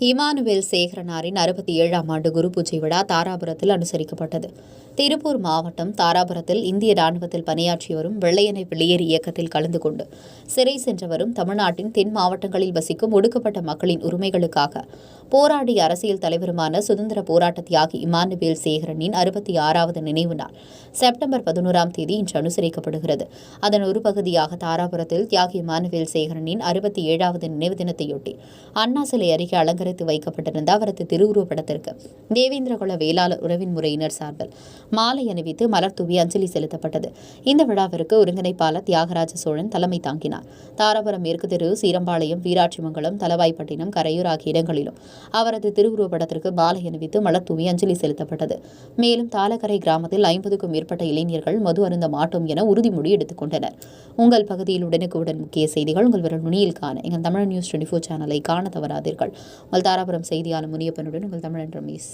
Emmanuel சேகரனாரின் 67ஆம் ஆண்டு குரு பூஜை விழா தாராபுரத்தில் அனுசரிக்கப்பட்டது. திருப்பூர் மாவட்டம் தாராபுரத்தில் இந்திய ராணுவத்தில் பணியாற்றி வரும் வெள்ளையனை வெளியேறு இயக்கத்தில் கலந்து கொண்டு சிறை சென்றவரும் தமிழ்நாட்டின் தென் மாவட்டங்களில் வசிக்கும் ஒடுக்கப்பட்ட மக்களின் உரிமைகளுக்காக போராடிய அரசியல் தலைவருமான சுதந்திர போராட்ட தியாகி இமானுவேல் சேகரனின் 66வது நினைவு நாள் செப்டம்பர் 11ஆம் தேதி இன்று அனுசரிக்கப்படுகிறது. அதன் ஒரு பகுதியாக தாராபுரத்தில் தியாகி இமானுவேல் சேகரனின் 67வது நினைவு தினத்தையொட்டி அண்ணா சிலை அருகே அலங்கரித்து வைக்கப்பட்டிருந்த அவரது திருவுருவப்படத்திற்கு தேவேந்திரகுல வேளாளர் உறவின் முறையினர் சார்பில் மாலை அணிவித்து மலர் தூவி அஞ்சலி செலுத்தப்பட்டது. இந்த விழாவிற்கு ஒருங்கிணைப்பாளர் தியாகராஜ சோழன் தலைமை தாங்கினார். தாராபுரம் மேற்கு தெரு, சீரம்பாளையம், வீராட்சிமங்கலம், தலவாய்ப்பட்டினம், கரையூர் ஆகிய இடங்களிலும் அவரது திருவுருவப்படத்திற்கு மாலை அணிவித்து மலர் தூவி அஞ்சலி செலுத்தப்பட்டது. மேலும் தாளக்கரை கிராமத்தில் 50க்கும் மேற்பட்ட இளைஞர்கள் மது அருந்த மாட்டோம் என உறுதிமொழி எடுத்துக் கொண்டனர். உங்கள் பகுதியில் உடனுக்குடன் முக்கிய செய்திகள் உங்கள் விரல் நுனியில் காண எங்கள் தமிழ் நியூஸ் 24 சேனலை காண தவறாதீர்கள். உங்கள் தாராபுரம் செய்தியாளர் முனியப்பனுடன் உங்கள் தமிழன் ரமேஷ்.